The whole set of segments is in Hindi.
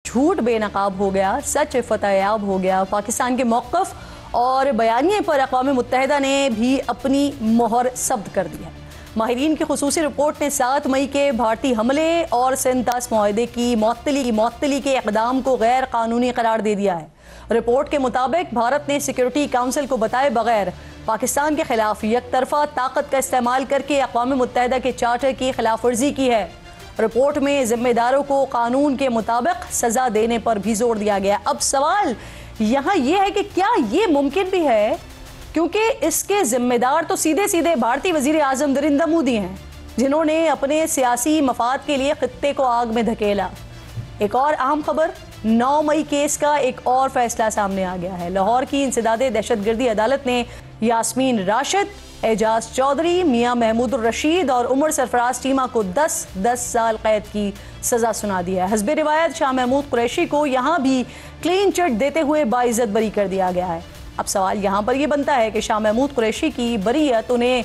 झूठ बेनकाब हो गया, सच फतेयाब हो गया। पाकिस्तान के मौक़िफ़ और बयानिए पर अक़वाम मुत्तहिदा ने भी अपनी मोहर सब्त कर दी है। माहिरीन की खुसूसी रिपोर्ट ने 7 मई के भारतीय हमले और सिंतास मुआहदे की मअतली के इक़दाम को गैर कानूनी करार दे दिया है। रिपोर्ट के मुताबिक भारत ने सिक्योरिटी काउंसिल को बताए बगैर पाकिस्तान के खिलाफ यकतरफा ताकत का इस्तेमाल करके अक़वाम मुत्तहिदा के चार्टर की खिलाफ वर्जी की है। रिपोर्ट में जिम्मेदारों को कानून के मुताबिक सजा देने पर भी जोर दिया गया। अब सवाल यहाँ ये है कि क्या ये मुमकिन भी है, क्योंकि इसके जिम्मेदार तो सीधे सीधे भारतीय वजीर आज़म नरेंद्र मोदी हैं, जिन्होंने अपने सियासी मफाद के लिए खित्ते को आग में धकेला। एक और अहम खबर, 9 मई केस का एक और फैसला सामने आ गया है। लाहौर की इंसदादे दहशतगर्दी अदालत ने यास्मीन राशिद, एजाज चौधरी, मियां महमूद रशीद और उमर सरफराज टीमा को 10 साल कैद की सजा सुना दिया है। हस्बे रिवायत शाह महमूद कुरैशी को यहाँ भी क्लीन चिट देते हुए बाइज्जत बरी कर दिया गया है। अब सवाल यहाँ पर यह बनता है कि शाह महमूद कुरैशी की बरीयत उन्हें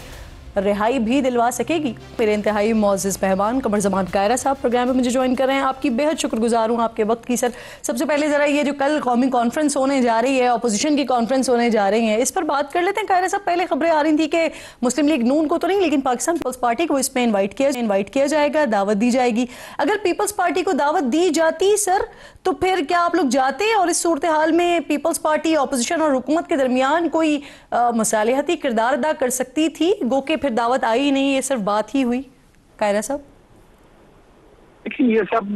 रिहाई भी दिलवा सकेगी। मेरे इंतहाई मोअज़्ज़िज़ मेहमान कमर ज़मान कायरा साहब प्रोग्राम में मुझे ज्वाइन कर रहे हैं। आपकी बेहद शुक्रगुजार हूँ आपके वक्त की। सर, सबसे पहले ज़रा ये जो कल कौमी कॉन्फ्रेंस होने जा रही है, अपोजिशन की कॉन्फ्रेंस होने जा रही है, इस पर बात कर लेते हैं। कायरा साहब, पहले खबरें आ रही थी कि मुस्लिम लीग नून को तो नहीं, लेकिन पाकिस्तान पीपल्स पार्टी को इसमें इन्वाइट किया जाएगा, दावत दी जाएगी। अगर पीपल्स पार्टी को दावत दी जाती सर, तो फिर क्या आप लोग जाते? और इस सूरत हाल में पीपल्स पार्टी अपोजिशन और हुकूमत के दरमियान कोई मसालिहती किरदार अदा कर सकती थी? गो के फिर दावत आई नहीं, ये सिर्फ बात ही हुई। कायरा साहब, देखिए, ये सब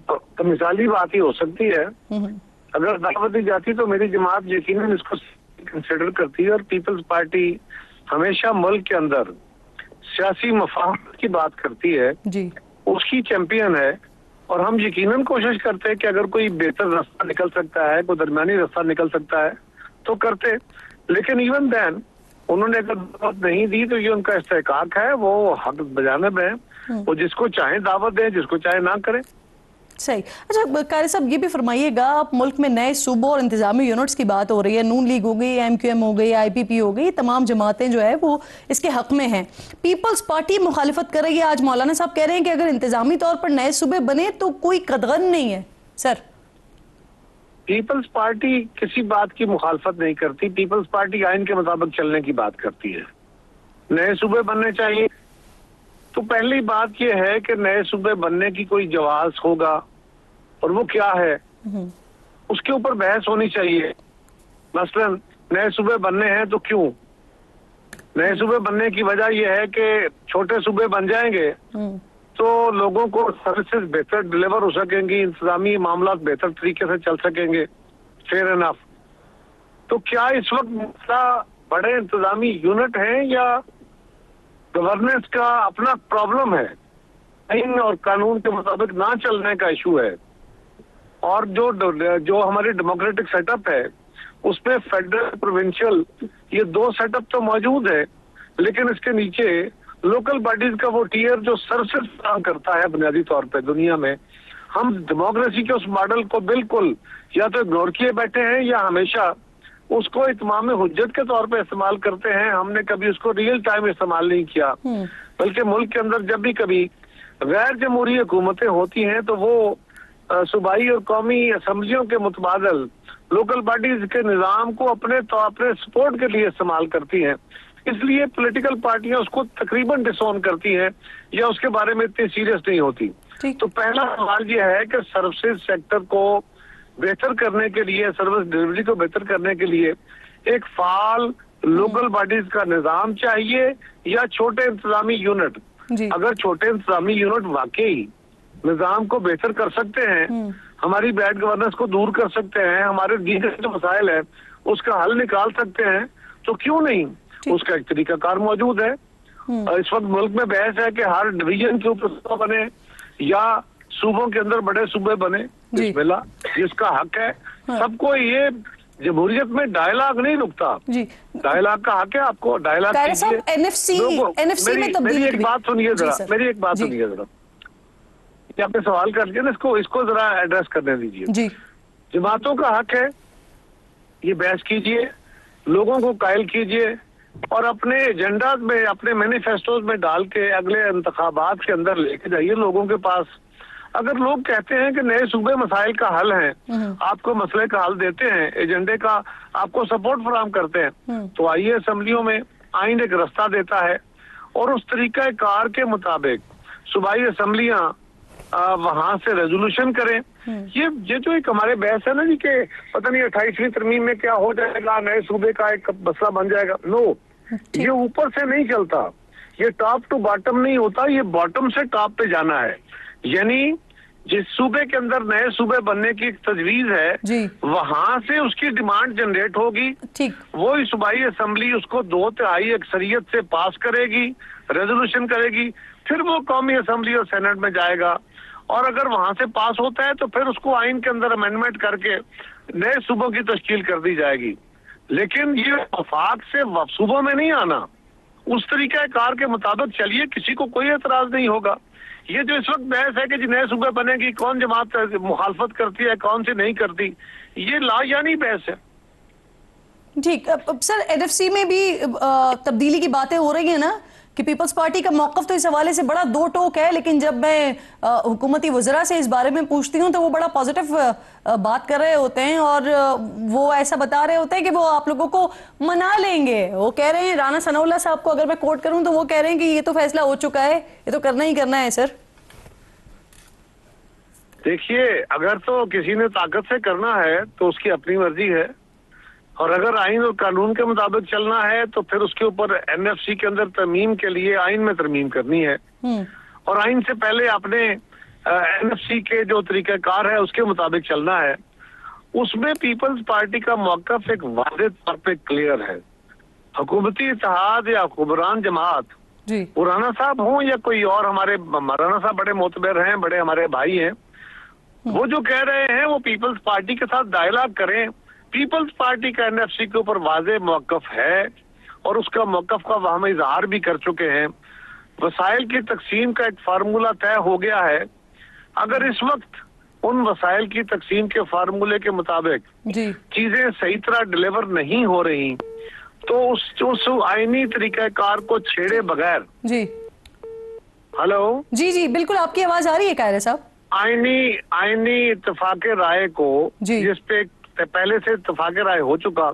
तो मिसाली बात ही हो सकती है। अगर दावत दी जाती तो मेरी जमात यकीनन इसको कंसिडर करती है। और पीपल्स पार्टी हमेशा मुल्क के अंदर सियासी मफाद की बात करती है जी, उसकी चैंपियन है। और हम यकीनन कोशिश करते हैं कि अगर कोई बेहतर रास्ता निकल सकता है, कोई दरमियानी रास्ता निकल सकता है तो करते। लेकिन इवन देन उन्होंने अगर दावत नहीं दी तो ये उनका इस्तेहकाक है, वो हक बजानिब है। वो जिसको चाहे दावत दें, जिसको चाहे ना करें। सही। अच्छा कारी साहब, ये भी फरमाइएगा, आप मुल्क में नए सूबों और इंतजामी यूनिट्स की बात हो रही है, नून लीग हो गई, MQM हो गई, IPP हो गई, तमाम जमातें जो है वो इसके हक में हैं। पीपल्स पार्टी मुखालिफत कर रही है। आज मौलाना साहब कह रहे हैं कि अगर इंतजामी तौर पर नए सूबे बने तो कोई कदगन नहीं है। सर, पीपल्स पार्टी किसी बात की मुखालफत नहीं करती। पीपल्स पार्टी आइन के मुताबिक चलने की बात करती है। नए सूबे बनने चाहिए तो पहली बात यह है कि नए सूबे बनने की कोई जवाज होगा और वो क्या है, उसके ऊपर बहस होनी चाहिए। मसलन नए सूबे बनने हैं तो क्यों? नए सूबे बनने की वजह यह है कि छोटे सूबे बन जाएंगे तो लोगों को सर्विसेज बेहतर डिलीवर हो सकेंगी, इंतजामी मामला बेहतर तरीके से चल सकेंगे। Fair enough. तो क्या इस वक्त मसला बड़े इंतजामी यूनिट हैं या गवर्नेंस का अपना प्रॉब्लम है, आइन और कानून के मुताबिक ना चलने का इशू है? और जो हमारी डेमोक्रेटिक सेटअप है उसमें फेडरल प्रोविंशियल ये 2 सेटअप तो मौजूद है, लेकिन इसके नीचे लोकल बॉडीज का वो टियर जो सर्विसेज काम करता है बुनियादी तौर पे दुनिया में, हम डेमोक्रेसी के उस मॉडल को बिल्कुल या तो इग्नोर किए बैठे हैं या हमेशा उसको इत्माम हुज्जत के तौर पे इस्तेमाल करते हैं। हमने कभी उसको रियल टाइम इस्तेमाल नहीं किया, बल्कि मुल्क के अंदर जब भी कभी गैर जमहूरी हुकूमतें होती हैं तो वो सूबाई और कौमी असम्बलियों के मुतबादल लोकल बॉडीज के निज़ाम को अपने सपोर्ट के लिए इस्तेमाल करती हैं। इसलिए पॉलिटिकल पार्टियां उसको तकरीबन डिसोन करती हैं या उसके बारे में इतनी सीरियस नहीं होती। तो पहला सवाल यह है कि सर्विसेज सेक्टर को बेहतर करने के लिए, सर्विस डिलीवरी को बेहतर करने के लिए एक फाल लोकल बॉडीज का निजाम चाहिए या छोटे इंतजामी यूनिट? अगर छोटे इंतजामी यूनिट वाकई निजाम को बेहतर कर सकते हैं, हमारी बैड गवर्नेंस को दूर कर सकते हैं, हमारे दीगर जो मसाइल है उसका हल निकाल सकते हैं, तो क्यों नहीं? उसका एक तरीकाकार मौजूद है। इस वक्त मुल्क में बहस है कि हर डिवीजन के ऊपर बने या सूबों के अंदर बड़े सूबे बने। बिस्मिल्लाह, जिसका हक है सबको। ये जमहूरियत में डायलॉग नहीं रुकता, डायलॉग का हक है आपको। डायलॉग मेरी एक बात सुनिए जरा, आपने सवाल कर लिया ना, इसको जरा एड्रेस करने दीजिए। जमातों का हक है, ये बहस कीजिए, लोगों को कायल कीजिए और अपने एजेंडा में, अपने मैनिफेस्टोज में डाल के अगले इंतखाबात के अंदर लेके जाइए लोगों के पास। अगर लोग कहते हैं कि नए सूबे मसाइल का हल है, आपको मसले का हल देते हैं, एजेंडे का आपको सपोर्ट फराहम करते हैं, तो आइए असेंबलियों में आइन एक रास्ता देता है और उस तरीका कार के मुताबिक सूबाई असेंबलियां वहां से रेजोल्यूशन करें। ये जो एक हमारे बहस है ना जी कि पता नहीं 28वीं तरमीम में क्या हो जाएगा, नए सूबे का एक मसला बन जाएगा। नो, ये ऊपर से नहीं चलता, ये टॉप टू बॉटम नहीं होता, ये बॉटम से टॉप पे जाना है। यानी जिस सूबे के अंदर नए सूबे बनने की तजवीज है, वहां से उसकी डिमांड जनरेट होगी, वो ही सूबाई असेंबली उसको 2/3 अक्सरियत से पास करेगी, रेजोल्यूशन करेगी, फिर वो कौमी असेंबली और सेनेट में जाएगा, और अगर वहां से पास होता है तो फिर उसको आइन के अंदर अमेंडमेंट करके नए सूबों की तश्कील कर दी जाएगी। लेकिन ये वफाक से सूबों में नहीं आना, उस तरीका कार के मुताबिक चलिए, किसी को कोई एतराज नहीं होगा। ये जो इस वक्त बहस है कि जी नए सूबे बनेगी, कौन जमात मुखालफत करती है, कौन सी नहीं करती, ये लायानी बहस है। ठीक, सर एनएफसी में भी तब्दीली की बातें हो रही है ना कि पीपल्स पार्टी का मौकफ तो इस हवाले से बड़ा दो टोक है, लेकिन जब मैं हुकूमती वज़रा से इस बारे में पूछती हूँ तो वो बड़ा पॉजिटिव बात कर रहे होते हैं और वो ऐसा बता रहे होते हैं कि वो आप लोगों को मना लेंगे। वो कह रहे हैं, राना सनाउल्लाह साहब को अगर मैं कोट करूं तो वो कह रहे हैं कि ये तो फैसला हो चुका है, ये तो करना ही करना है। सर देखिए, अगर तो किसी ने ताकत से करना है तो उसकी अपनी मर्जी है, और अगर आइन और कानून के मुताबिक चलना है तो फिर उसके ऊपर एनएफसी के अंदर तरमीम के लिए आइन में तरमीम करनी है, और आइन से पहले अपने एनएफसी के जो तरीकाकार है उसके मुताबिक चलना है। उसमें पीपल्स पार्टी का मौकफ एक वाज़ेह तौर पे क्लियर है। हुकूमती इत्तेहाद या हुक्मरान जमात, वो राना साहब हों या कोई और, हमारे राना साहब बड़े मोतबर हैं, बड़े हमारे भाई हैं, वो जो कह रहे हैं वो पीपल्स पार्टी के साथ डायलॉग करें। पीपल्स पार्टी का एनएफसी के ऊपर वाज़ेह मौकफ है और उसका मौकफ का हम इजहार भी कर चुके हैं। वसाइल की तकसीम का एक फार्मूला तय हो गया है। अगर इस वक्त उन वसाइल की तकसीम के फार्मूले के मुताबिक चीजें सही तरह डिलीवर नहीं हो रही तो उस आईनी तरीकाकार को छेड़े बगैर हेलो जी बिल्कुल आपकी आवाज आ रही है कायरा साहब। आईनी इत्तेफाक राय को जिस पे पहले से इत्तेफाक राय हो चुका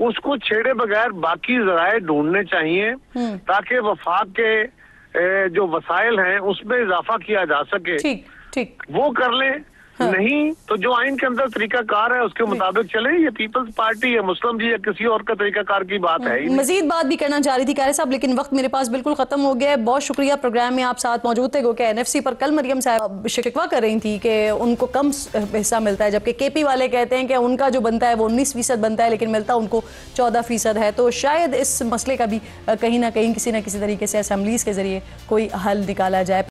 उसको छेड़े बगैर बाकी जराए ढूंढने चाहिए ताकि वफाक के जो वसाइल हैं उसमें इजाफा किया जा सके। ठीक वो कर ले। नहीं तो जो आइन के अंदर तरीकाकार है उसके मुताबिक चले। ये पीपल्स पार्टी या मुस्लिम जी या किसी और का तरीकाकार की बात है। मजीद बात भी करना चाह रही थी कारे साहब, लेकिन वक्त मेरे पास बिल्कुल खत्म हो गया है। बहुत शुक्रिया, प्रोग्राम में आप साथ मौजूद थे। क्योंकि एनएफसी पर कल मरियम साहब शिकवा कर रही थी कि उनको कम हिस्सा मिलता है, जबकि केपी वाले कहते हैं कि उनका जो बनता है वो 19% बनता है, लेकिन मिलता उनको 14% है। तो शायद इस मसले का भी कहीं ना कहीं किसी न किसी तरीके से असेंबलीज के जरिए कोई हल निकाला जाए।